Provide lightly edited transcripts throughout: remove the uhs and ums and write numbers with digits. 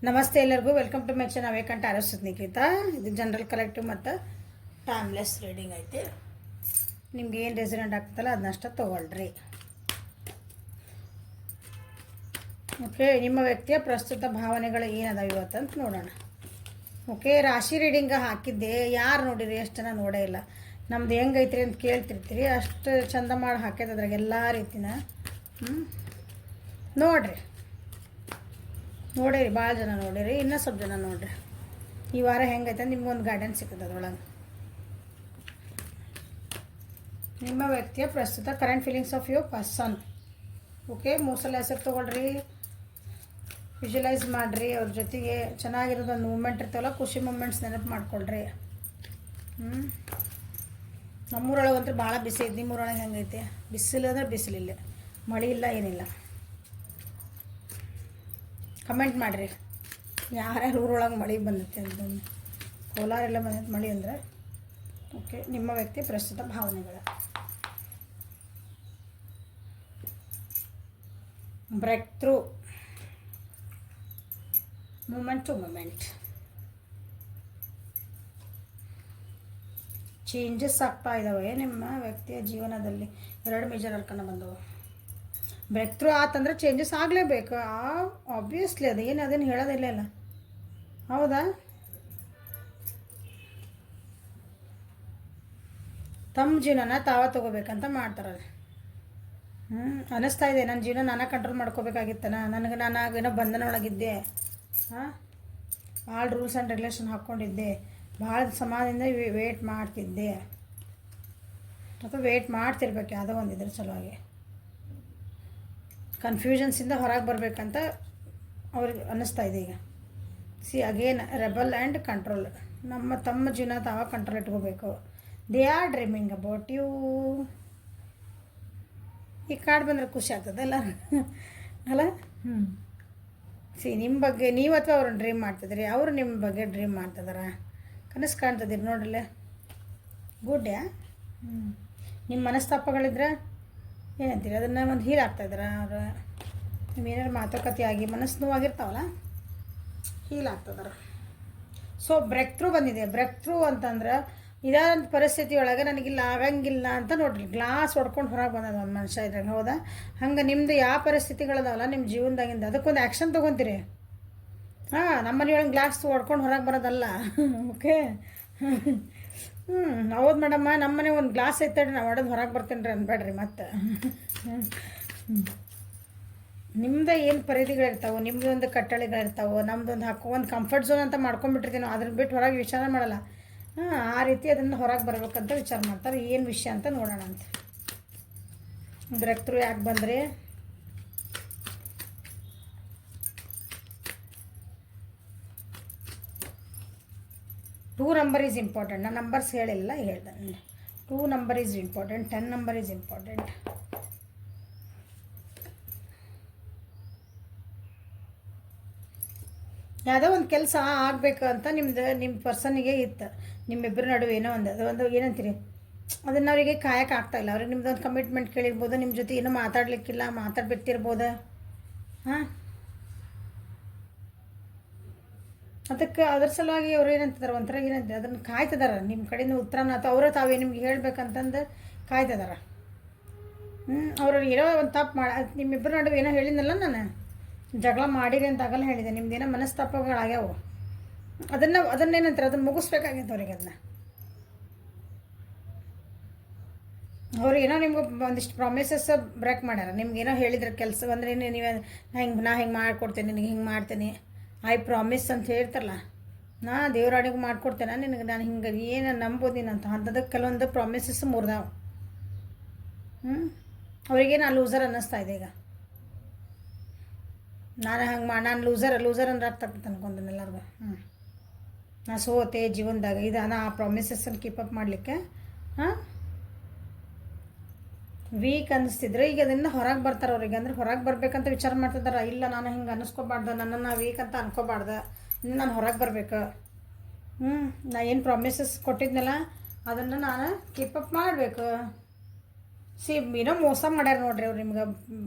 ನಮಸ್ತೆ ಎಲ್ಲರಿಗೂ welcome to my channel ಅವೇಕಂಠ ಅರಸುತ್ ನಿಖಿತಾ. ಇದು ಜನರಲ್ ಕಲೆಕ್ಟಿವ್ ಮತ್ತು ಟೈಮ್ಲೆಸ್ ರೀಡಿಂಗ್ ಐತಿ. ನಿಮ್ಗೆ ಏನು ರೆಸಿಡೆಂಟ್ ಆಗ್ತಲ್ಲ ಅದನ್ನಷ್ಟ ತೊಗೊಳ್ರಿ. ಓಕೆ, ನಿಮ್ಮ ವ್ಯಕ್ತಿಯ ಪ್ರಸ್ತುತ ಭಾವನೆಗಳು ಏನದಾವ ಇವತ್ತಂತ ನೋಡೋಣ. ಓಕೆ, ರಾಶಿ ರೀಡಿಂಗ್ ಹಾಕಿದ್ದೆ, ಯಾರು ನೋಡಿರಿ, ಎಷ್ಟು ಜನ ನೋಡೇ ಇಲ್ಲ. ನಮ್ದು ಹೆಂಗೈತ್ರಿ ಅಂತ ಕೇಳ್ತಿರ್ತೀರಿ, ಅಷ್ಟು ಚಂದ ಮಾಡಿ ಹಾಕೈತೆ ಅದ್ರಾಗ ಎಲ್ಲ ರೀತಿನ. ನೋಡಿರಿ, ಭಾಳ ಜನ ನೋಡಿರಿ, ಇನ್ನೂ ಸ್ವಲ್ಪ ಜನ ನೋಡಿರಿ. ಈ ವಾರ ಹೆಂಗೈತೆ ನಿಮ್ಗೊಂದು ಗೈಡೆನ್ಸ್ ಸಿಗ್ತದೆ ಅದ್ರೊಳಗೆ. ನಿಮ್ಮ ವ್ಯಕ್ತಿಯ ಪ್ರಸ್ತುತ current feelings of your person. Okay, ಮೂಸಲ ಹೆಸರು ತೊಗೊಳ್ರಿ, ವಿಜುವಲೈಸ್ ಮಾಡಿರಿ. ಅವ್ರ ಜೊತೆಗೆ ಚೆನ್ನಾಗಿರೋದೊಂದು ಮೂಮೆಂಟ್ ಇರ್ತಾವಲ್ಲ, ಖುಷಿ ಮೂಮೆಂಟ್ಸ್ ನೆನಪು ಮಾಡ್ಕೊಳ್ರಿ. ನಮ್ಮೂರೊಳಗಂತೂ ಭಾಳ ಬಿಸಿ ಐತೆ. ನಿಮ್ಮೂರೊಳಗೆ ಹೆಂಗೈತೆ? ಬಿಸಿಲು ಅಂದರೆ ಬಿಸಿಲಿಲ್ಲ, ಮಳೆ ಇಲ್ಲ, ಏನಿಲ್ಲ. ಕಮೆಂಟ್ ಮಾಡಿರಿ ಯಾರ್ಯಾರು ಊರೊಳಗೆ ಮಳೆ ಬಂದೈತೆ ಅಂತಂದು. ಕೋಲಾರೆಲ್ಲ ಬಂದೈತೆ ಮಳೆ ಅಂದರೆ. ಓಕೆ, ನಿಮ್ಮ ವ್ಯಕ್ತಿ ಪ್ರಸ್ತುತ ಭಾವನೆಗಳು. Breakthrough, moment to moment. Changes ಆಗ್ತಾ ಇದ್ದಾವೆ ನಿಮ್ಮ ವ್ಯಕ್ತಿಯ ಜೀವನದಲ್ಲಿ. 2 ಮೇಜರ್ ಅರ್ಕನ ಬಂದವು. ಬ್ರೇಕ್ ಥ್ರೂ ಆತಂದ್ರೆ ಚೇಂಜಸ್ ಆಗಲೇಬೇಕು. ಆಬ್ವಿಯಸ್ಲಿ ಅದೇನು ಹೇಳೋದಿಲ್ಲ ಅಲ್ಲ, ಹೌದಾ? ತಮ್ಮ ಜೀವನನ ತಗೋಬೇಕಂತ ಮಾಡ್ತಾರೆ. ಅನ್ನಿಸ್ತಾ ಇದೆ, ನನ್ನ ಜೀವನ ನಾನು ಕಂಟ್ರೋಲ್ ಮಾಡ್ಕೋಬೇಕಾಗಿತ್ತನ, ನಾನಾಗೇನೋ ಬಂಧನ ಒಳಗಿದ್ದೆ. ಭಾಳ ರೂಲ್ಸ್ ಆ್ಯಂಡ್ ರೆಗ್ಯುಲೇಷನ್ ಹಾಕ್ಕೊಂಡಿದ್ದೆ, ಭಾಳ ಸಮಾಜದಿಂದ ವೇಟ್ ಮಾಡ್ತಿದ್ದೆ, ಅಥವಾ ವೇಟ್ ಮಾಡ್ತಿರ್ಬೇಕು ಯಾವುದೋ ಒಂದಿದ್ರ ಸಲುವಾಗಿ. ಕನ್ಫ್ಯೂಷನ್ಸಿಂದ ಹೊರಗೆ ಬರಬೇಕಂತ ಅವ್ರಿಗೆ ಅನ್ನಿಸ್ತಾ ಇದೆ ಈಗ. Again rebel and control. ತಮ್ಮ ಜೀವನ ತಾವ ಕಂಟ್ರೋಲ್ ಇಟ್ಕೋಬೇಕು. They are dreaming about you. ಈ ಕಾರ್ಡ್ ಬಂದರೆ ಖುಷಿ ಆಗ್ತದಲ್ಲ ಅಲ್ಲ? ನಿಮ್ಮ ಬಗ್ಗೆ ನೀವು ಅಥವಾ ಅವ್ರನ್ನ ಡ್ರೀಮ್ ಮಾಡ್ತಿದ್ರಿ, ಅವರು ನಿಮ್ಮ ಬಗ್ಗೆ ಡ್ರೀಮ್ ಮಾಡ್ತಿದಾರ, ಕನಸು ಕಾಣ್ತಿದ್ದೀರಿ ನೋಡ್ರಲ್ಲ. ಗುಡ್ಡ್ಯಾ? ನಿಮ್ಮ ಮನಸ್ತಾಪಗಳಿದ್ರೆ ಏನಂತೀರಿ, ಅದನ್ನು ಒಂದು ಹೀಲ್ ಆಗ್ತಾಯಿದಾರ ಅವರು. ನೀವೇನಾರು ಮಾತುಕತೆ ಆಗಿ ಮನಸ್ಸು ನೋವಾಗಿರ್ತಾವಲ್ಲ, ಹೀಲ್ ಆಗ್ತದಾರ. ಸೊ ಬ್ರೇಕ್ ಥ್ರೂ ಬಂದಿದೆ. ಬ್ರೇಕ್ ಥ್ರೂ ಅಂತಂದ್ರೆ ಇದಾದಂಥ ಪರಿಸ್ಥಿತಿ ಒಳಗೆ ನನಗಿಲ್ಲ ಆಗಂಗಿಲ್ಲ ಅಂತ ನೋಡ್ರಿ, ಗ್ಲಾಸ್ ಹೊಡ್ಕೊಂಡು ಹೊರಗೆ ಬಂದದ ಒಂದು ಮನುಷ್ಯ ಇದ್ರಾಗ. ಹೌದಾ? ಹಂಗೆ ನಿಮ್ಮದು ಯಾವ ಪರಿಸ್ಥಿತಿಗಳದಾವಲ್ಲ ನಿಮ್ಮ ಜೀವನದಾಗಿಂದ, ಅದಕ್ಕೊಂದು ಆ್ಯಕ್ಷನ್ ತೊಗೊತೀರಿ. ನಮ್ಮ ಮನೆಯೊಳಗೆ ಗ್ಲಾಸ್ ಹೊಡ್ಕೊಂಡು ಹೊರಗೆ ಬರೋದಲ್ಲ. ಓಕೆ, ಹೌದು ಮೇಡಮ್ಮ, ನಮ್ಮ ಮನೆ ಒಂದು ಗ್ಲಾಸ್ ಐತೆ ನಾವು ಹೊಡೆದು ಹೊರಗೆ ಬರ್ತೀನಿ ರೀ ಅನ್ಬೇಡ್ರಿ ಮತ್ತೆ. ನಿಮ್ಮದೇ ಏನು ಪರಿಧಿಗಳಿರ್ತಾವೆ, ನಿಮ್ಮದು ಒಂದು ಕಟ್ಟಳೆಗಳಿರ್ತಾವೆ, ನಮ್ಮದೊಂದು ಒಂದು ಕಂಫರ್ಟ್ ಝೋನ್ ಅಂತ ಮಾಡ್ಕೊಂಡ್ಬಿಟ್ಟಿರ್ತೀವಿ ನಾವು. ಅದನ್ನ ಬಿಟ್ಟು ಹೊರಗೆ ವಿಚಾರ ಮಾಡಲ್ಲ. ಆ ರೀತಿ ಅದನ್ನು ಹೊರಗೆ ಬರ್ಬೇಕಂತ ವಿಚಾರ ಮಾಡ್ತಾರೆ. ಏನು ವಿಷಯ ಅಂತ ನೋಡೋಣ ಅಂತ. ಬ್ರೇಕ್ ಥ್ರೂ ಯಾಕೆ ಬಂದರೆ, ಟೂ ನಂಬರ್ ಈಸ್ ಇಂಪಾರ್ಟೆಂಟ್. ನಾನು ನಂಬರ್ಸ್ ಹೇಳಿಲ್ಲ, ಹೇಳ್ದೆ. 2 number is important, 10 number is important. ಯಾವುದೋ ಒಂದು ಕೆಲಸ ಆಗಬೇಕು ಅಂತ ನಿಮ್ಮ ಪರ್ಸನ್ನಿಗೆ ಇತ್ತು. ನಿಮ್ಮಿಬ್ಬರ ನಡುವೆ ಏನೋ ಒಂದು ಏನಂತೀರಿ, ಅದನ್ನು ಅವರಿಗೆ ಕಾಯಕ್ಕೆ ಆಗ್ತಾಯಿಲ್ಲ. ಅವ್ರಿಗೆ ನಿಮ್ದೊಂದು ಕಮಿಟ್ಮೆಂಟ್ ಕೇಳಿರ್ಬೋದು, ನಿಮ್ಮ ಜೊತೆ ಏನೋ ಮಾತಾಡಲಿಕ್ಕಿಲ್ಲ, ಮಾತಾಡ್ಬಿಟ್ಟಿರ್ಬೋದು. ಅದಕ್ಕೆ ಅದ್ರ ಸಲುವಾಗಿ ಅವ್ರು ಏನಂತಿದಾರೆ, ಒಂಥರ ಏನಂತಾರೆ, ಅದನ್ನು ಕಾಯ್ತಿದಾರೆ ನಿಮ್ಮ ಕಡೆಯಿಂದ ಉತ್ತರನ, ಅಥವಾ ಅವರ ತಾವೇ ನಿಮ್ಗೆ ಹೇಳ್ಬೇಕಂತಂದು ಕಾಯ್ತಿದಾರೆ. ಅವ್ರು ಏನೋ ಒಂದು ತಪ್ಪು ನಿಮ್ಮಿಬ್ಬರ ನಡುವೆ ಏನೋ ಹೇಳಿದ್ನಲ್ಲ ನಾನು, ಜಗಳ ಮಾಡಿರಿ ಅಂತ ಆಗಲ್ಲ ಹೇಳಿದೆ. ನಿಮ್ದೇನೋ ಮನಸ್ತಾಪಗಳಾಗ್ಯಾವು, ಅದನ್ನೇನಂತಾರೆ, ಅದನ್ನು ಮುಗಿಸ್ಬೇಕಾಗೈತೆ ಅವ್ರಿಗೆ. ಅವ್ರು ಏನೋ ನಿಮ್ಗೆ ಒಂದಿಷ್ಟು ಪ್ರಾಮಿಸಸ್ ಬ್ರೇಕ್ ಮಾಡ್ಯಾರ. ನಿಮ್ಗೇನೋ ಹೇಳಿದ್ರೆ ಕೆಲಸ ಅಂದರೆ ನೀವು ನಾ ಹಿಂಗೆ ಮಾಡಿಕೊಡ್ತೇನೆ, ನಿನಗೆ ಹಿಂಗೆ ಮಾಡ್ತೇನೆ, ಐ ಪ್ರಾಮಿಸ್ ಅಂತ ಹೇಳ್ತಾರಲ್ಲ, ನಾ ದೇವ್ರ ಅಡಿಗೆ ಮಾಡಿಕೊಡ್ತೇನೆ ನಿನಗೆ, ನಾನು ಹಿಂಗೆ ಏನು ನಂಬೋದು ನೀನು ಅಂತ. ಅಂಥದಕ್ಕೆ ಕೆಲವೊಂದು ಪ್ರಾಮಿಸಸ್ ಮುರಿದಾವೆ. ಅವ್ರಿಗೇನು ಆ ಲೂಸರ್ ಅನ್ನಿಸ್ತಾ ಇದೆ ಈಗ. ನಾನು ಲೂಸರ್ ಅಂದ್ರೆ ಅರ್ಥ ಆಗ್ತದೆ ಅನ್ಕೊಂತೀನಿ ಎಲ್ಲರಿಗೂ. ನಾ ಸೋತೆ ಜೀವನದಾಗ ಇದು ಆ ಪ್ರಾಮಿಸಸ್ಸನ್ನು ಕೀಪಪ್ ಮಾಡಲಿಕ್ಕೆ ವೀಕ್ ಅನ್ನಿಸ್ತಿದ್ರೆ ಈಗ ಅದರಿಂದ ಹೊರಗೆ ಬರ್ತಾರೆ ಅವ್ರಿಗೆ. ಅಂದರೆ ಹೊರಗೆ ಬರಬೇಕಂತ ವಿಚಾರ ಮಾಡ್ತಿದ್ದಾರೆ. ಇಲ್ಲ, ನಾನು ಹಿಂಗೆ ಅನ್ನಿಸ್ಕೋಬಾರ್ದು, ನನ್ನನ್ನು ವೀಕ್ ಅಂತ ಅನ್ಕೋಬಾರ್ದು, ನಾನು ಹೊರಗೆ ಬರಬೇಕು. ನಾ ಏನು ಪ್ರಾಮಿಸಸ್ ಕೊಟ್ಟಿದ್ನಲ್ಲ ಅದನ್ನು ನಾನು ಕೀಪಪ್ ಮಾಡಬೇಕು. ಸಿ ಏನೋ ಮೋಸ ಮಾಡ್ಯಾರ ನೋಡ್ರಿ ಅವ್ರು ನಿಮ್ಗೆ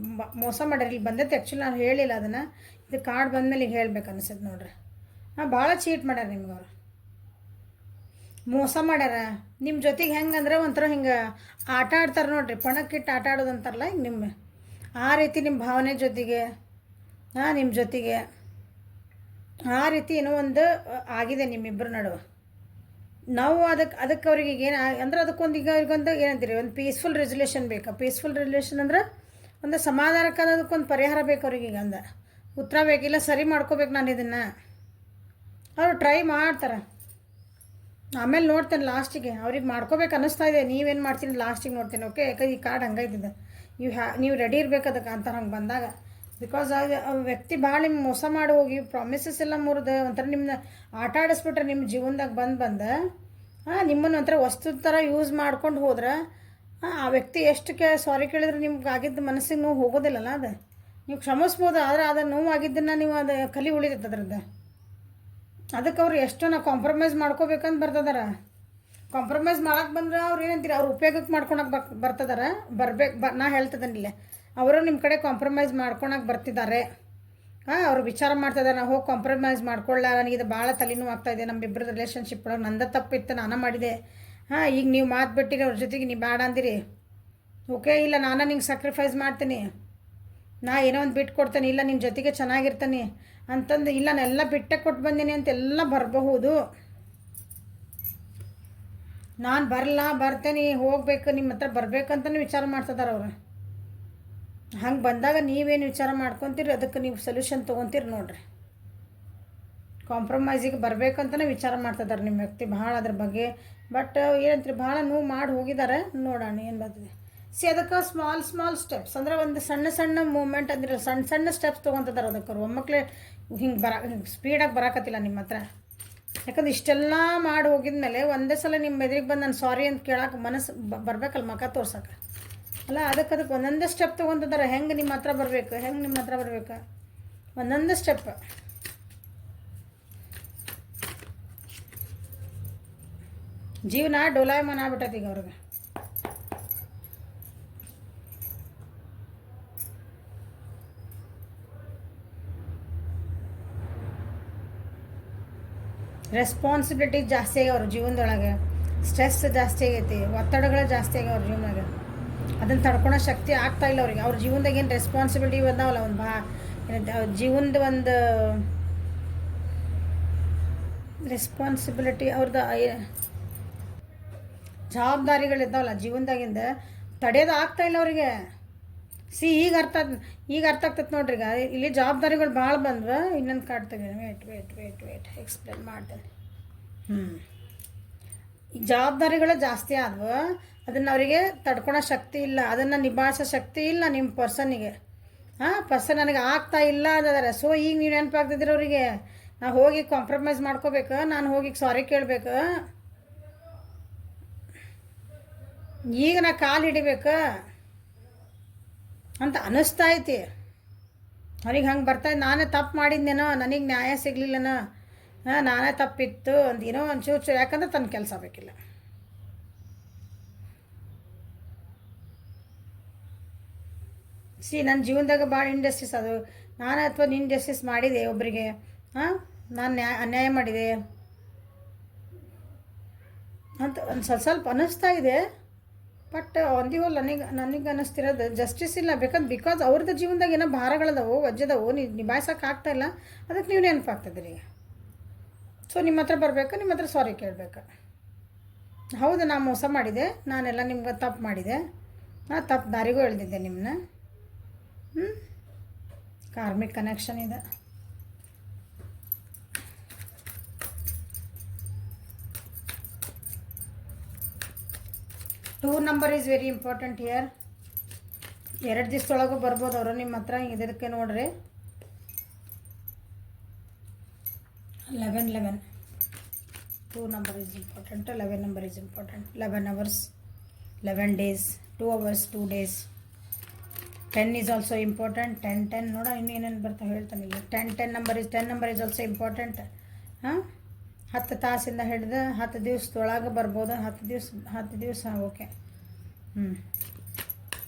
ಮೋಸ ಮಾಡ್ಯಾರ. ಇಲ್ಲಿ ಬಂದೈತೆ ಆ್ಯಕ್ಚುಲಿ ನಾನು ಹೇಳಿಲ್ಲ ಅದನ್ನು, ಇದು ಕಾರ್ಡ್ ಬಂದಮೇಲೆ ಈಗ ಹೇಳ್ಬೇಕು ಅನಿಸುತ್ತೆ ನೋಡ್ರಿ. ಭಾಳ ಚೀಟ್ ಮಾಡ್ಯಾರ ನಿಮ್ಗೆ ಅವ್ರು, ಮೋಸ ಮಾಡ್ಯಾರ ನಿಮ್ಮ ಜೊತೆಗೆ. ಹೆಂಗಂದ್ರೆ ಒಂಥರ ಹಿಂಗೆ ಆಟ ಆಡ್ತಾರೆ ನೋಡ್ರಿ, ಪಣಕ್ಕಿಟ್ಟು ಆಟ ಆಡೋದು ಅಂತಾರಲ್ಲ, ಹಿಂಗೆ ನಿಮ್ಮ ಆ ರೀತಿ ನಿಮ್ಮ ಭಾವನೆ ಜೊತೆಗೆ ನಿಮ್ಮ ಜೊತೆಗೆ ಆ ರೀತಿ ಏನೋ ಒಂದು ಆಗಿದೆ ನಿಮ್ಮಿಬ್ಬರ ನಡುವೆ. ನಾವು ಅದಕ್ಕೆ ಅವ್ರಿಗೆ ಏನು ಅಂದ್ರೆ ಅದಕ್ಕೊಂದು ಈಗೊಂದು ಏನಂತೀರಿ, ಒಂದು ಪೀಸ್ಫುಲ್ ರೆಸಲ್ಯೂಷನ್ ಬೇಕು. ಪೀಸ್ಫುಲ್ ರೆಸಲ್ಯೂಷನ್ ಅಂದ್ರೆ ಒಂದು ಸಮಾಧಾನಕ್ಕೆ ಅದಕ್ಕೊಂದು ಪರಿಹಾರ ಬೇಕು ಅವ್ರಿಗೆ. ಈಗ ಅಂದ ಉತ್ತರ ಬೇಕಿಲ್ಲ, ಸರಿ ಮಾಡ್ಕೋಬೇಕು ನಾನು ಇದನ್ನು. ಅವರು ಟ್ರೈ ಮಾಡ್ತಾರೆ, ಆಮೇಲೆ ನೋಡ್ತೇನೆ ಲಾಸ್ಟಿಗೆ. ಅವ್ರಿಗೆ ಮಾಡ್ಕೋಬೇಕು ಅನ್ನಿಸ್ತಾ ಇದೆ, ನೀವೇನು ಮಾಡ್ತೀನಿ ಲಾಸ್ಟಿಗೆ ನೋಡ್ತೇನೆ. ಓಕೆ, ಯಾಕಂದ್ರೆ ಈ ಕಾರ್ಡ್ ಹಂಗೈತಿದೆ, ನೀವು ರೆಡಿ ಇರ್ಬೇಕು ಅದಕ್ಕೆ ಅಂತ ಹಂಗೆ ಬಂದಾಗ. ಬಿಕಾಸ್ ಆ ವ್ಯಕ್ತಿ ಭಾಳ ನಿಮ್ಗೆ ಮೋಸ ಮಾಡಿ ಹೋಗಿ ಪ್ರಾಮಿಸಸ್ ಎಲ್ಲ ಮುರಿದು ಒಂಥರ ನಿಮ್ಮನ್ನ ಆಟ ಆಡಿಸ್ಬಿಟ್ರೆ ನಿಮ್ಮ ಜೀವನದಾಗ ಬಂದು ನಿಮ್ಮನ್ನು ಒಂಥರ ವಸ್ತು ಥರ ಯೂಸ್ ಮಾಡ್ಕೊಂಡು ಹೋದ್ರೆ ಆ ವ್ಯಕ್ತಿ ಎಷ್ಟು ಸಾರಿ ಕೇಳಿದ್ರೆ ನಿಮ್ಗೆ ಆಗಿದ್ದು ಮನಸ್ಸಿಗೆ ನೋವು ಹೋಗೋದಿಲ್ಲಲ್ಲ. ಅದು ನೀವು ಕ್ಷಮಿಸ್ಬೋದು, ಆದರೆ ಅದು ನೋವು ಆಗಿದ್ದನ್ನು ನೀವು ಅದು ಕಲಿ ಉಳಿತೈತೆ ಅದ್ರದ್ದು. ಅದಕ್ಕೆ ಅವ್ರು ಎಷ್ಟೋ ನಾವು ಕಾಂಪ್ರಮೈಸ್ ಮಾಡ್ಕೋಬೇಕಂತ ಬರ್ತದಾರ. ಕಾಂಪ್ರಮೈಸ್ ಮಾಡಕ್ಕೆ ಬಂದ್ರೆ ಅವ್ರು ಏನಂತೀರಿ, ಅವ್ರು ಉಪಯೋಗಕ್ಕೆ ಮಾಡ್ಕೊಳಕ್ಕೆ ಬರ್ತದಾರ. ನಾ ಹೇಳ್ತದನಿಲ್ಲ, ಅವರು ನಿಮ್ಮ ಕಡೆ ಕಾಂಪ್ರಮೈಸ್ ಮಾಡ್ಕೊಳಕ್ಕೆ ಬರ್ತಿದ್ದಾರೆ. ಅವ್ರು ವಿಚಾರ ಮಾಡ್ತಿದ್ದಾರೆ, ನಾವು ಹೋಗಿ ಕಾಂಪ್ರಮೈಸ್ ಮಾಡ್ಕೊಳ್ಳ, ನನಗಿದು ಭಾಳ ತಲೆನೋವು ಆಗ್ತಾಯಿದೆ, ನಮ್ಮಿಬ್ಬರ ರಿಲೇಷನ್ಶಿಪ್ ಒಳಗೆ ನಂದ ತಪ್ಪಿತ್ತು, ನಾನು ಮಾಡಿದೆ. ಈಗ ನೀವು ಮಾತು ಬಿಟ್ಟಿರಿ ಅವ್ರ ಜೊತೆಗೆ, ನೀವು ಬೇಡ ಅಂದಿರಿ. ಓಕೆ, ಇಲ್ಲ ನಾನು ನಿಂಗೆ ಸ್ಯಾಕ್ರಿಫೈಸ್ ಮಾಡ್ತೀನಿ, ನಾ ಏನೋ ಒಂದು ಬಿಟ್ಟು ಕೊಡ್ತೇನೆ, ಇಲ್ಲ ನಿನ್ನ ಜೊತೆಗೆ ಚೆನ್ನಾಗಿರ್ತೀನಿ ಅಂತಂದು, ಇಲ್ಲ ನಾನೆಲ್ಲ ಬಿಟ್ಟೆ ಕೊಟ್ಟು ಬಂದೀನಿ ಅಂತೆಲ್ಲ ಬರಬಹುದು. ನಾನು ಬರ್ತೇನೆ, ಹೋಗ್ಬೇಕು, ನಿಮ್ಮ ಹತ್ರ ಬರ್ಬೇಕಂತಲೇ ವಿಚಾರ ಮಾಡ್ತಿದ್ದಾರೆ ಅವರು. ಹಂಗೆ ಬಂದಾಗ ನೀವೇನು ವಿಚಾರ ಮಾಡ್ಕೊತೀರಿ, ಅದಕ್ಕೆ ನೀವು ಸೊಲ್ಯೂಷನ್ ತೊಗೊತೀರಿ ನೋಡ್ರಿ. ಕಾಂಪ್ರಮೈಸಿಗೆ ಬರಬೇಕಂತಲೇ ವಿಚಾರ ಮಾಡ್ತಿದ್ದಾರೆ ನಿಮ್ಮ ವ್ಯಕ್ತಿ ಭಾಳ ಅದ್ರ ಬಗ್ಗೆ. ಬಟ್ ಏನಂತೀರಿ, ಭಾಳ ನೋವು ಮಾಡಿ ಹೋಗಿದ್ದಾರೆ. ನೋಡೋಣ ಏನು ಬರ್ತದೆ. ಅದಕ್ಕೆ ಸ್ಮಾಲ್ ಸ್ಟೆಪ್ಸ್ ಅಂದರೆ ಒಂದು ಸಣ್ಣ ಮೂಮೆಂಟ್ ಅಂದ್ರೆ ಸಣ್ಣ ಸ್ಟೆಪ್ಸ್ ತೊಗೊತಿದ್ದಾರೆ. ಅದಕ್ಕೆ ಅವ್ರು ಒಮ್ಮಕ್ಕಳೇ ಹಿಂಗೆ ಸ್ಪೀಡಾಗಿ ಬರೋಕತ್ತಿಲ್ಲ ನಿಮ್ಮ ಹತ್ರ. ಯಾಕಂದ್ರೆ ಇಷ್ಟೆಲ್ಲ ಮಾಡಿ ಹೋಗಿದ್ಮೇಲೆ ಒಂದೇ ಸಲ ನಿಮ್ಮ ಎದುರಿಗೆ ಬಂದು ನಾನು ಸಾರಿ ಅಂತ ಕೇಳೋಕೆ ಮನಸ್ಸು ಬರಬೇಕಲ್ಲ, ಮುಖ ತೋರ್ಸೋಕೆ ಅಲ್ಲ. ಅದಕ್ಕೆ ಒಂದೊಂದೇ ಸ್ಟೆಪ್ ತೊಗೊತಿದ್ದಾರೆ. ಹೆಂಗೆ ನಿಮ್ಮ ಹತ್ರ ಬರಬೇಕು, ಒಂದೊಂದೇ ಸ್ಟೆಪ್. ಜೀವನ ಡೋಲಾಯಮಾನ ಆಗ್ಬಿಟ್ಟೈತಿ ಈಗ ಅವ್ರಿಗೆ. ರೆಸ್ಪಾನ್ಸಿಬಿಲಿಟಿ ಜಾಸ್ತಿ ಆಗ್ಯಾವ ಅವ್ರ ಜೀವನದೊಳಗೆ, ಸ್ಟ್ರೆಸ್ ಜಾಸ್ತಿ ಆಗೈತಿ, ಒತ್ತಡಗಳು ಜಾಸ್ತಿ ಆಗ್ಯಾವ ಅವ್ರ ಜೀವನದಾಗ. ಅದನ್ನು ತಡ್ಕೊಳೋ ಶಕ್ತಿ ಆಗ್ತಾಯಿಲ್ಲ ಅವ್ರಿಗೆ. ಅವ್ರ ಜೀವನದಾಗ ಏನು ರೆಸ್ಪಾನ್ಸಿಬಿಲಿಟಿ ಬಂದಾವಲ್ಲ, ಒಂದು ಜೀವನದ ಒಂದು ರೆಸ್ಪಾನ್ಸಿಬಿಲಿಟಿ ಅವ್ರದ್ದು ಜವಾಬ್ದಾರಿಗಳಿದ್ದಾವಲ್ಲ ಜೀವನದಾಗಿಂದ, ತಡೆಯೋದು ಆಗ್ತಾಯಿಲ್ಲ ಅವರಿಗೆ. ಈಗ ಅರ್ಥ ಆಗ್ತದೆ ನೋಡ್ರಿ. ಈಗ ಇಲ್ಲಿ ಜವಾಬ್ದಾರಿಗಳು ಭಾಳ ಬಂದ್ವ. ಇನ್ನೊಂದು ಕಾರ್ಡ್ ತೆಗೀನಿ, ವೇಟ್ ಎಕ್ಸ್ಪ್ಲೇನ್ ಮಾಡ್ತೇನೆ. ಈ ಜವಾಬ್ದಾರಿಗಳು ಜಾಸ್ತಿ ಆದ್ವು, ಅದನ್ನು ಅವರಿಗೆ ತಡ್ಕೊಳೋ ಶಕ್ತಿ ಇಲ್ಲ, ಅದನ್ನು ನಿಭಾಯಿಸೋ ಶಕ್ತಿ ಇಲ್ಲ ನಿಮ್ಮ ಪರ್ಸನ್ನಿಗೆ. ಪರ್ಸನ್ ನನಗೆ ಆಗ್ತಾ ಇಲ್ಲ ಅದರ. ಸೊ ಈಗ ನೀವು ನೆನಪಾಗ್ತಿದ್ದೀರ ಅವರಿಗೆ, ನಾ ಹೋಗಿ ಕಾಂಪ್ರಮೈಸ್ ಮಾಡ್ಕೋಬೇಕು, ನಾನು ಹೋಗಿ ಸಾರಿ ಕೇಳಬೇಕು, ಈಗ ನಾ ಕಾಲು ಹಿಡಿಬೇಕು ಅಂತ ಅನ್ನಿಸ್ತಾ ಐತಿ ಅವ್ರಿಗೆ. ಹಂಗೆ ಬರ್ತಾಯಿದ್ದು, ನಾನೇ ತಪ್ಪು ಮಾಡಿದ್ನೇನೋ, ನನಗೆ ನ್ಯಾಯ ಸಿಗಲಿಲ್ಲನೋ, ನಾನೇ ತಪ್ಪಿತ್ತು ಅಂತ ಏನೋ ಒಂಚೂರು. ಯಾಕಂದ್ರೆ ತನ್ನ ಕೆಲಸ ಬೇಕಿಲ್ಲ. ನನ್ನ ಜೀವನದಾಗ ಭಾಳ ಇಂಡಸ್ಟ್ರೀಸ್ ಅದು. ನಾನು ಅಥವಾ ನೀನು ಜಸ್ಟಿಸ್ ಮಾಡಿದೆ ಒಬ್ಬರಿಗೆ, ನಾನು ಅನ್ಯಾಯ ಮಾಡಿದೆ ಅಂತ ಒಂದು ಸ್ವಲ್ಪ ಅನ್ನಿಸ್ತಾ ಇದೆ. ಬಟ್ ಆನ್ ದಿ ಹೋಲ್ ನನಗೆ ಅನ್ನಿಸ್ತಿರೋದು ಜಸ್ಟಿಸ್ ಇಲ್ಲ. ಬಿಕಾಸ್ ಅವ್ರದ್ದು ಜೀವನದಾಗ ಏನೋ ಭಾರಗಳದವು, ವಜ್ಜದವು, ನಿಭಾಯಿಸೋಕೆ ಆಗ್ತಾಯಿಲ್ಲ. ಅದಕ್ಕೆ ನೀವು ನೆನಪಾಗ್ತದ್ರಿ. ಸೊ ನಿಮ್ಮ ಹತ್ರ ಬರಬೇಕು, ನಿಮ್ಮ ಹತ್ರ ಸಾರಿ ಕೇಳಬೇಕು. ಹೌದು, ನಾನು ಮೋಸ ಮಾಡಿದೆ, ನಾನೆಲ್ಲ ನಿಮ್ಗೆ ತಪ್ಪು ಮಾಡಿದೆ, ನಾನು ತಪ್ಪು ದಾರಿಗೂ ಎಳೆದಿದ್ದೆ ನಿಮ್ಮನ್ನ. ಕಾರ್ಮಿಕ್ ಕನೆಕ್ಷನ್ ಇದೆ. Two number is very important here. 2 ದಿವಸದೊಳಗೂ ಬರ್ಬೋದು ಅವರು ನಿಮ್ಮ ಹತ್ರ. ಇದಕ್ಕೆ ನೋಡ್ರಿ 11. 2 number is important, 11 number is important. 11 hours, 11 days, 2 hours, 2 days. 10 is also important. 10 ನೋಡ ಇನ್ನೇನೇನು ಬರ್ತಾವೆ ಹೇಳ್ತಾನೆ ಇಲ್ಲಿ. 10 number is also important. 10 ತಾಸಿಂದ ಹಿಡಿದು 10 ದಿವಸದೊಳಗೆ ಬರ್ಬೋದು. 10 ದಿವಸ ಓಕೆ.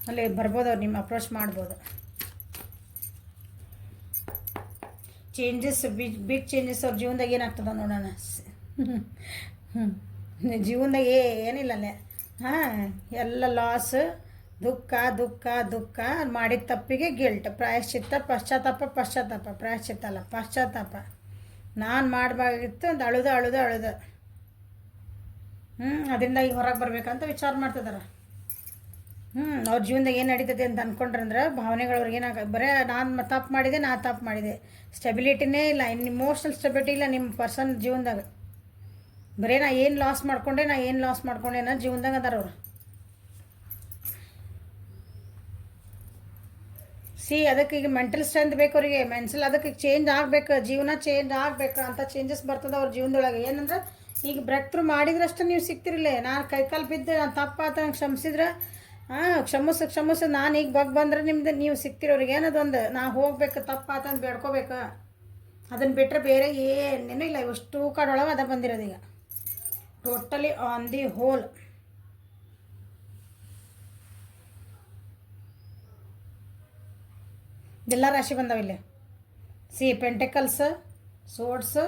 ಅಲ್ಲಿ ಬರ್ಬೋದು, ಅವ್ರು ನಿಮ್ಮ ಅಪ್ರೋಚ್ ಮಾಡ್ಬೋದು. ಚೇಂಜಸ್, ಬಿಗ್ ಚೇಂಜಸ್ ಅವ್ರ ಜೀವನದಾಗ ಏನಾಗ್ತದೆ ನೋಡೋಣ. ಜೀವನದಾಗ ಏನಿಲ್ಲಲ್ಲೇ ಎಲ್ಲ ಲಾಸ್, ದುಃಖ ದುಃಖ ದುಃಖ, ಮಾಡಿದ ತಪ್ಪಿಗೆ ಗಿಲ್ಟ್, ಪ್ರಾಯಶ್ಚಿತ್ತ, ಪ್ರಾಯಶ್ಚಿತ್ತ ಅಲ್ಲ ಪಶ್ಚಾತ್ತಾಪ. ನಾನು ಮಾಡಬಾರ್ದಿತ್ತು ಅಂತ ಅಳುದ ಅದರಿಂದ ಈಗ ಹೊರಗೆ ಬರ್ಬೇಕಂತ ವಿಚಾರ ಮಾಡ್ತಿದ್ದಾರೆ. ಅವ್ರ ಜೀವನದಾಗ ಏನು ನಡೀತದೆ ಅಂತ ಅಂದ್ಕೊಂಡ್ರಂದ್ರೆ ಭಾವನೆಗಳವ್ರಿಗೆ ಬರೀ ನಾನು ತಪ್ಪು ಮಾಡಿದೆ, ಸ್ಟೆಬಿಲಿಟಿನೇ ಇಲ್ಲ, ಇನ್ನು ಇಮೋಷ್ನಲ್ ಸ್ಟೆಬಿಲಿಟಿ ಇಲ್ಲ ನಿಮ್ಮ ಪರ್ಸನ್ ಜೀವನದಾಗ. ಬರೀ ನಾ ಏನು ಲಾಸ್ ಮಾಡ್ಕೊಂಡೆ ಅನ್ನೋ ಜೀವನದಾಗ ಅದಾರ ಅವ್ರು. ಅದಕ್ಕೆ ಈಗ ಮೆಂಟಲ್ ಸ್ಟ್ರೆಂತ್ ಬೇಕು ಅವರಿಗೆ, ಅದಕ್ಕೆ ಚೇಂಜ್ ಆಗಬೇಕು, ಜೀವನ ಚೇಂಜ್ ಆಗಬೇಕು ಅಂತ ಚೇಂಜಸ್ ಬರ್ತದೆ ಅವ್ರ ಜೀವನದೊಳಗೆ. ಏನಂದ್ರೆ ಈಗ ಬ್ರೇಕ್ ಥ್ರೂ ಮಾಡಿದ್ರಷ್ಟೇ ನೀವು ಸಿಗ್ತಿರಲಿಲ್ಲ. ನಾನು ಕೈಕಾಲು ಬಿದ್ದು ನಾನು ತಪ್ಪಾತ ಕ್ಷಮಿಸಿದ್ರೆ ಕ್ಷಮಿಸ ನಾನು ಈಗ ಬಂದ್ರೆ ನಿಮ್ದು ನೀವು ಸಿಗ್ತಿರೋರಿಗೆ ಏನದೊಂದು ನಾ ಹೋಗ್ಬೇಕು, ತಪ್ಪಾತಂದು ಬೇಡ್ಕೋಬೇಕು. ಅದನ್ನು ಬಿಟ್ಟರೆ ಬೇರೆ ಏನೇನೂ ಇಲ್ಲ. ಇಷ್ಟು ಕಾಡೊಳಗೆ ಅದ ಬಂದಿರೋದು ಈಗ ಟೋಟಲಿ ಆನ್ ದಿ ಹೋಲ್. ಎಲ್ಲ ರಾಶಿ ಬಂದಾವಿಲ್ಲಿ. ಪೆಂಟೆಕಲ್ಸ್, ಸೋಡ್ಸ್,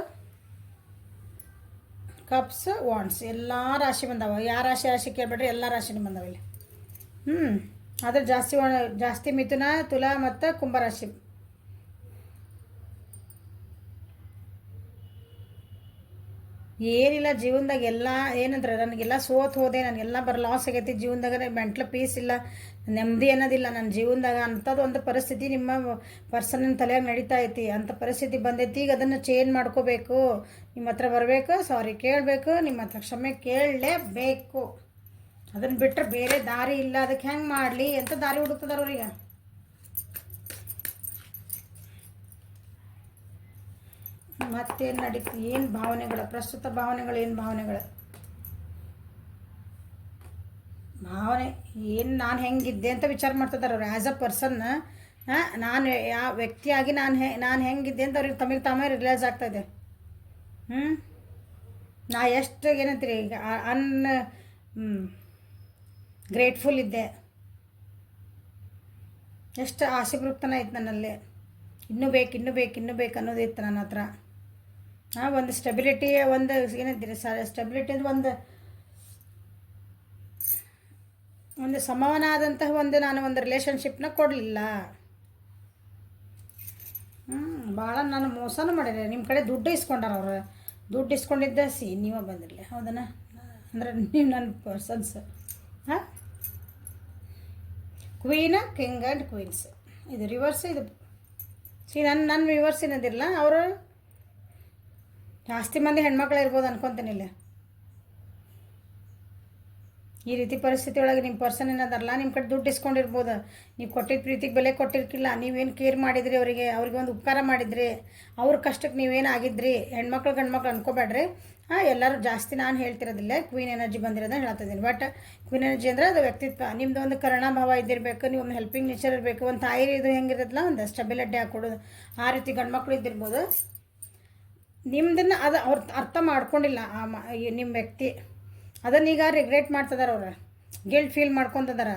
ಕಪ್ಸ್, ವಾಂಡ್ಸ್ ಎಲ್ಲ ರಾಶಿ ಬಂದಾವ. ಯಾವ ರಾಶಿ ಕೇಳ್ಬೇಡ್ರಿ, ಎಲ್ಲ ರಾಶಿನೂ ಬಂದಾವಿಲ್ಲಿ. ಆದರೆ ಜಾಸ್ತಿ ಮಿಥುನ, ತುಲಾ ಮತ್ತು ಕುಂಭರಾಶಿ. ಏನಿಲ್ಲ ಜೀವನದಾಗ ಎಲ್ಲ ಏನಂದ್ರೆ ನನಗೆಲ್ಲ ಸೋತ್ ಹೋದೆ, ನನಗೆಲ್ಲ ಲಾಸ್ ಆಗೈತಿ ಜೀವನದಾಗ, ಮೆಂಟ್ಲ್ ಪೀಸ್ ಇಲ್ಲ, ನೆಮ್ಮದಿ ಅನ್ನೋದಿಲ್ಲ ನನ್ನ ಜೀವನದಾಗ. ಅಂಥದ್ದು ಒಂದು ಪರಿಸ್ಥಿತಿ ನಿಮ್ಮ ಪರ್ಸನ್ನ ತಲೆಯಾಗ ನಡೀತಾ ಐತಿ. ಅಂಥ ಪರಿಸ್ಥಿತಿ ಬಂದೈತಿ. ಈಗ ಅದನ್ನು ಚೇಂಜ್ ಮಾಡ್ಕೋಬೇಕು, ನಿಮ್ಮ ಹತ್ರ ಬರಬೇಕು, ಸಾರಿ ಕೇಳಬೇಕು, ನಿಮ್ಮ ಹತ್ರ ಕ್ಷಮೆ ಕೇಳಲೇಬೇಕು. ಅದನ್ನು ಬಿಟ್ಟರೆ ಬೇರೆ ದಾರಿ ಇಲ್ಲ. ಅದಕ್ಕೆ ಹೆಂಗೆ ಮಾಡಲಿ ಅಂತ ದಾರಿ ಹುಡುಕ್ತದಾರ ಅವ್ರಿಗೆ. ಮತ್ತೇನು ನಡೀತು, ಏನು ಭಾವನೆಗಳು, ಪ್ರಸ್ತುತ ಭಾವನೆಗಳು, ಏನು ಭಾವನೆ ಏನು ನಾನು ಹೆಂಗಿದ್ದೆ ಅಂತ ವಿಚಾರ ಮಾಡ್ತಿದ್ದಾರೆ ಅವ್ರು. ಆ್ಯಸ್ ಅ ಪರ್ಸನ್ ನಾನು ಯಾವ ವ್ಯಕ್ತಿಯಾಗಿ ನಾನು ಹೆಂಗಿದ್ದೆ ಅಂತ ಅವ್ರಿಗೆ ತಮಗೆ ತಾವೇ ರಿಯಲೈಸ್ ಆಗ್ತಾಯಿದೆ. ನಾ ಎಷ್ಟು ಏನಂತೀರಿ ಈಗ ಗ್ರೇಟ್ಫುಲ್ ಇದ್ದೆ, ಎಷ್ಟು ಆಸೆಪೂರ್ತನ ಐತೆ ನನ್ನಲ್ಲಿ. ಇನ್ನೂ ಬೇಕು ಅನ್ನೋದಿತ್ತು ನನ್ನ ಹತ್ರ. ಒಂದು ಸ್ಟೆಬಿಲಿಟಿ, ಒಂದು ಏನಂತೀರಿ ಸ್ಟೆಬಿಲಿಟಿ ಅಂದ್ರೆ ಒಂದು ಸಮಾನವಾದಂತಹ ನಾನು ರಿಲೇಷನ್ಶಿಪ್ನ ಕೊಡಲಿಲ್ಲ. ಭಾಳ ನಾನು ಮೋಸನೂ ಮಾಡಿದೆ. ನಿಮ್ಮ ಕಡೆ ದುಡ್ಡು ಇಸ್ಕೊಂಡಾರ ಅವ್ರು. ದುಡ್ಡು ಇಸ್ಕೊಂಡಿದ್ದ ನೀವೇ ಬಂದಿರಲಿ, ಹೌದನ? ಅಂದ್ರೆ ನೀವು ನನ್ನ persons. Queen, king and queens. ಇದು ರಿವರ್ಸ್. ಇದು ನನ್ನ ರಿವರ್ಸ್ ಏನದಿರಲ್ಲ. ಅವರು ಜಾಸ್ತಿ ಮಂದಿ ಹೆಣ್ಮಕ್ಳು ಇರ್ಬೋದು ಅನ್ಕೊತೀನಿಲ್ಲ. ಈ ರೀತಿ ಪರಿಸ್ಥಿತಿ ಒಳಗೆ ನಿಮ್ಮ ಪರ್ಸನ್ ಏನದಾರಲ್ಲ, ನಿಮ್ಮ ಕಡೆ ದುಡ್ಡು ಇಸ್ಕೊಂಡಿರ್ಬೋದು. ನೀವು ಕೊಟ್ಟಿದ್ದ ಪ್ರೀತಿಗೆ ಬೆಲೆ ಕೊಟ್ಟಿರ್ಕಿಲ್ಲ. ನೀವೇನು ಕೇರ್ ಮಾಡಿದ್ರಿ ಅವ್ರಿಗೆ ಒಂದು ಉಪಕಾರ ಮಾಡಿದ್ರಿ, ಅವ್ರ ಕಷ್ಟಕ್ಕೆ ನೀವೇನು ಆಗಿದ್ರಿ. ಹೆಣ್ಮಕ್ಳು ಗಂಡ್ಮಕ್ಳು ಅನ್ಕೋಬೇಡ್ರಿ. ಎಲ್ಲರೂ ಜಾಸ್ತಿ ನಾನು ಹೇಳ್ತಿರೋದಿಲ್ಲ, ಕ್ವೀನ್ ಎನರ್ಜಿ ಬಂದಿರೋದನ್ನ ಹೇಳ್ತಿದ್ದೀನಿ. ಬಟ್ ಕ್ವೀನ್ ಎನರ್ಜಿ ಅಂದರೆ ಅದು ವ್ಯಕ್ತಿತ್ವ. ನಿಮ್ಮದು ಒಂದು ಕರುಣಾಭಾವ ಇದ್ದಿರಬೇಕು, ನೀವು ಒಂದು ಹೆಲ್ಪಿಂಗ್ ನೇಚರ್ ಇರಬೇಕು. ಒಂದು ತಾಯಿ ಇದು ಹೆಂಗಿರುತ್ತಲ್ಲ, ಒಂದು ಸ್ಟೆಬಿಲಿಟಿ ಹಾಕೊಡೋದು, ಆ ರೀತಿ ಗಂಡ್ಮಕ್ಳು ಇದ್ದಿರ್ಬೋದು. ನಿಮ್ದನ್ನು ಅದು ಅವ್ರು ಅರ್ಥ ಮಾಡ್ಕೊಂಡಿಲ್ಲ ನಿಮ್ಮ ವ್ಯಕ್ತಿ. ಅದನ್ನೀಗ ರಿಗ್ರೆಟ್ ಮಾಡ್ತಿದ್ದಾರೆ ಅವ್ರು, ಗಿಲ್ಟ್ ಫೀಲ್ ಮಾಡ್ಕೊತಿದ್ದಾರೆ.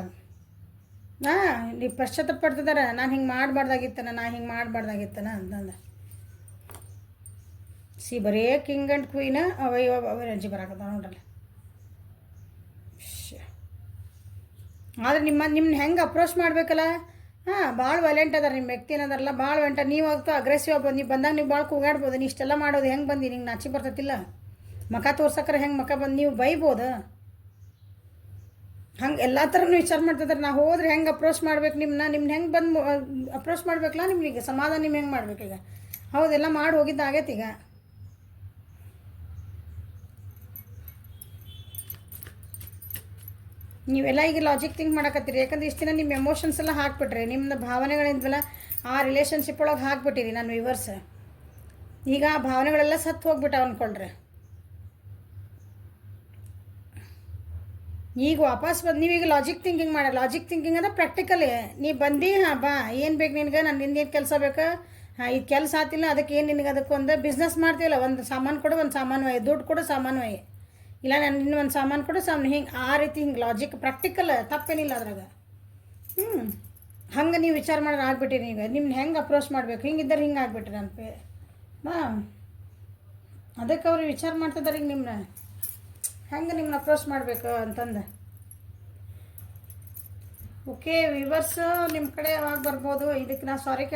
ನೀವು ಪಶ್ಚಾತ್ತಾಪ ಪಡ್ತಿದ್ದಾರೆ, ನಾನು ಹಿಂಗೆ ಮಾಡಬಾರ್ದಾಗಿತ್ತನ ಅಂತಂದು. ಬರೀ ಕಿಂಗ್ ಆ್ಯಂಡ್ ಕ್ವೀನ್ ಅವ ಎನರ್ಜಿ ಬರಾಕತ್ತ ನೋಡ್ರಲ್ಲ. ಆದರೆ ನಿಮ್ಮನ್ನ ಹೆಂಗೆ ಅಪ್ರೋಚ್ ಮಾಡಬೇಕಲ್ಲ. ಭಾಳ ವೈಲೆಂಟ್ ಅದಾರ ನಿಮ್ಮ ವ್ಯಕ್ತಿ ಏನದಾರಲ್ಲ, ಭಾಳ ವೆಂಟ. ನೀವು ಆಗ್ತಾ ಅಗ್ರೆಸಿವ್ ಆಗ್ಬೋದು. ನೀವು ಬಂದಾಗ ನೀವು ಭಾಳ ಕೂಗಾಡ್ಬೋದು. ನೀವು ಇಷ್ಟೆಲ್ಲ ಮಾಡೋದು ಹೆಂಗೆ ಬಂದು ನಿಂಗೆ ನಾಚಿ ಬರ್ತೈತಿಲ್ಲ. ಮಖ ತೋರ್ಸಕ್ರೆ ಹೆಂಗೆ ಮಖ ಬಂದು ನೀವು ಬೈಬೋದು. ಹಂಗೆ ಎಲ್ಲ ಥರನೂ ವಿಚಾರ ಮಾಡ್ತಿದ್ದಾರೆ. ನಾ ಹೋದ್ರೆ ಹೆಂಗೆ ಅಪ್ರೋಚ್ ಮಾಡ್ಬೇಕು, ನಿಮ್ಮನ್ನ ಹೆಂಗೆ ಬಂದು ಅಪ್ರೋಚ್ ಮಾಡ್ಬೇಕಲ್ಲ. ನಿಮ್ಗೆ ಸಮಾಧಾನ ನಿಮ್ಮ ಹೆಂಗೆ ಮಾಡ್ಬೇಕೀಗ? ಹೌದೆಲ್ಲ ಮಾಡಿ ಹೋಗಿದ್ದಾಗೈತೆ. ಈಗ ನೀವೆಲ್ಲ ಈಗ ಲಾಜಿಕ್ ಥಿಂಕ್ ಮಾಡಕತ್ತೀರಿ. ಯಾಕಂದ್ರೆ ಇಷ್ಟು ದಿನ ನಿಮ್ಮ ಎಮೋಷನ್ಸ್ ಎಲ್ಲ ಹಾಕ್ಬಿಟ್ರಿ, ನಿಮ್ಮ ಭಾವನೆಗಳಿಂದಲ್ಲ ಆ ರಿಲೇಷನ್ಶಿಪ್ ಒಳಗೆ ಹಾಕ್ಬಿಟ್ಟಿರಿ ನಾನು ವಿವರ್ಸ್. ಈಗ ಆ ಭಾವನೆಗಳೆಲ್ಲ ಸತ್ತು ಹೋಗ್ಬಿಟ್ಟ ಅಂದ್ಕೊಳ್ರಿ. ಈಗ ವಾಪಸ್ ಬಂದು ನೀವೀಗ ಲಾಜಿಕ್ ಥಿಂಕಿಂಗ್ ಮಾಡಿ. ಲಾಜಿಕ್ ಥಿಂಕಿಂಗ್ ಅಂದರೆ ಪ್ರಾಕ್ಟಿಕಲಿ ನೀವು ಬಂದು ಬಾ ಏನು ಬೇಕು ನಿನಗೆ, ನಿಂದು ಏನು ಕೆಲಸ ಬೇಕು, ಇದು ಕೆಲಸ ಆತಿಲ್ಲ, ಅದಕ್ಕೆ ಏನು ನಿನಗೆ, ಅದಕ್ಕೊಂದು ಬಿಸ್ನೆಸ್ ಮಾಡ್ತೀವಲ್ಲ, ಒಂದು ಸಾಮಾನು ಕೊಡು, ಒಂದು ಸಾಮಾನು ಒಯ್ಯಿ, ದುಡ್ಡು ಕೊಡು, ಸಾಮಾನು ಒಯ್ಯಿ, ಇಲ್ಲ ನಾನು ಇನ್ನೊಂದು ಸಾಮಾನು ಕೊಡು, ಹಿಂಗೆ ಆ ರೀತಿ ಹಿಂಗೆ ಲಾಜಿಕ್ ಪ್ರಾಕ್ಟಿಕಲ್ ತಪ್ಪೇನಿಲ್ಲ ಅದ್ರಾಗ. ಹಂಗೆ ನೀವು ವಿಚಾರ ಮಾಡಿದ್ರೆ ಆಗ್ಬಿಟ್ಟಿರಿ. ಈಗ ನಿಮ್ನ ಹೆಂಗೆ ಅಪ್ರೋಚ್ ಮಾಡಬೇಕು, ಹಿಂಗಿದ್ದರೆ ಹಿಂಗೆ ಆಗ್ಬಿಟ್ರಿ ನನ್ನ ಅದಕ್ಕೆ ಅವ್ರು ವಿಚಾರ ಮಾಡ್ತಿದ್ದಾರೆ ಈಗ ಹೆಂಗೆ ನಿಮ್ಮನ್ನ ಅಪ್ರೋಚ್ ಮಾಡಬೇಕು ಅಂತಂದು. ಓಕೆ ವಿವರ್ಸ್, ನಿಮ್ಮ ಕಡೆ ಯಾವಾಗ ಬರ್ಬೋದು ಇದಕ್ಕೆ ನಾ ಸಾರಿ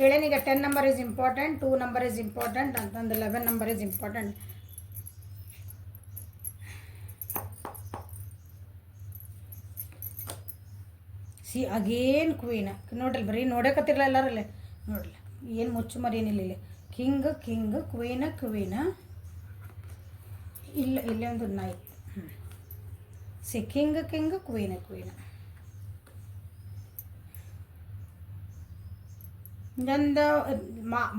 ಹೇಳೇನೀಗ. 10 number is important, 2 number is important ಅಂತಂದು 11 number is important. See again queen ನೋಡ್ರಿ, ಬರೀ ನೋಡಕತ್ತಿರಲ್ಲ ಎಲ್ಲರಲ್ಲಿ ನೋಡ್ರಿ, ಏನು ಮುಚ್ಚು ಮರಿ ಏನಿಲ್ಲ ಇಲ್ಲಿ. ಕಿಂಗ್ ಕಿಂಗ್, ಕ್ವೀನ ಕ್ವೀನ, ಇಲ್ಲ ಇಲ್ಲೇ ಒಂದು knight. See king king, queen queen. ಒಂದು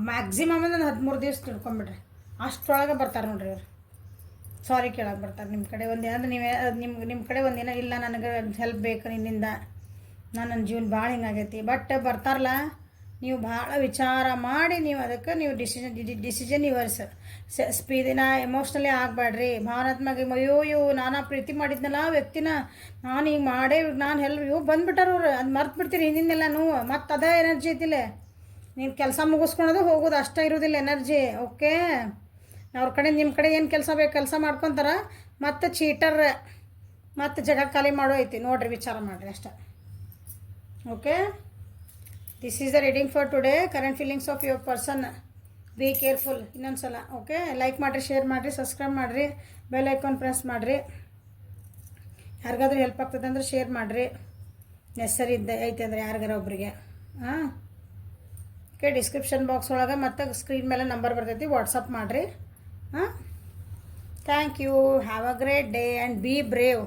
ಮ್ಯಾಕ್ಸಿಮಮ್ ಅಂದ್ರೆ 13 ದಿವಸ ತಿಳ್ಕೊಂಬಿಡ್ರಿ, ಅಷ್ಟರೊಳಗೆ ಬರ್ತಾರೆ ನೋಡ್ರಿ ಅವ್ರು. ಸಾರಿ ಕೇಳಕ್ಕೆ ಬರ್ತಾರೆ ನಿಮ್ಮ ಕಡೆ. ಒಂದು ಏನಂದ್ರೆ ನೀವೇ ನಿಮ್ಮ ಕಡೆ ಒಂದಿನ ಇಲ್ಲ ನನಗೆ ಹೆಲ್ಪ್ ಬೇಕು ನಿನ್ನಿಂದ, ನನ್ನ ಜೀವನ ಭಾಳ ಹಿಂಗಾಗೈತಿ, ಬಟ್ ಬರ್ತಾರಲ್ಲ ನೀವು ಭಾಳ ವಿಚಾರ ಮಾಡಿ ನೀವು ಅದಕ್ಕೆ ನೀವು ಡಿಸಿಷನ್ ಯುವರ್ಸ್. ಸ್ಪೀದಿನ ಎಮೋಷ್ನಲಿ ಆಗಬೇಡ್ರಿ, ಭಾವನಾತ್ಮಕ. ಅಯ್ಯೋ ನಾನು ಪ್ರೀತಿ ಮಾಡಿದ್ನಲ್ಲ ವ್ಯಕ್ತಿನ, ನಾನು ಈಗ ಮಾಡೇ ನಾನು ಹೆಲ್ಪ್ ಬಂದುಬಿಟ್ಟಾರ ಅವ್ರು, ಅದು ಮರ್ತು ಬಿಡ್ತೀರಿ ಹಿಂದಿಂದೆಲ್ಲನೂ. ಮತ್ತು ಅದೇ ಎನರ್ಜಿ ಐತಿಲ್ಲ, ನೀನು ಕೆಲಸ ಮುಗಿಸ್ಕೊಳೋದು ಹೋಗೋದು ಅಷ್ಟೇ ಇರೋದಿಲ್ಲ ಎನರ್ಜಿ. ಓಕೆ, ಅವ್ರ ಕಡೆ ನಿಮ್ಮ ಕಡೆ ಏನು ಕೆಲಸ ಬೇಕು ಕೆಲಸ ಮಾಡ್ಕೊತಾರೆ, ಮತ್ತು ಚೀಟರ್ ಮತ್ತು ಜಗ ಖಾಲಿ ಮಾಡೋ ಐತಿ ನೋಡಿರಿ, ವಿಚಾರ ಮಾಡಿರಿ ಅಷ್ಟೇ. Okay, this is the reading for today. Current feelings of your person, be careful. ಇನ್ನೊಂದು ಸಲ ಓಕೆ, ಲೈಕ್ ಮಾಡಿರಿ, ಶೇರ್ ಮಾಡಿರಿ, ಸಬ್ಸ್ಕ್ರೈಬ್ ಮಾಡಿರಿ, ಬೆಲ್ ಐಕಾನ್ ಪ್ರೆಸ್ ಮಾಡಿರಿ. ಯಾರಿಗಾದ್ರೂ ಹೆಲ್ಪ್ ಆಗ್ತದೆ ಅಂದ್ರೆ ಶೇರ್ ಮಾಡಿರಿ, ನೆಸರಿ ಐತೆ ಅಂದರೆ ಯಾರಿಗಾರ ಒಬ್ರಿಗೆ. ಓಕೆ, ಡಿಸ್ಕ್ರಿಪ್ಷನ್ ಬಾಕ್ಸ್ ಒಳಗೆ ಮತ್ತು ಸ್ಕ್ರೀನ್ ಮೇಲೆ ನಂಬರ್ ಬರ್ತೈತಿ, ವಾಟ್ಸಪ್ ಮಾಡಿರಿ. Thank you, have a great day and be brave.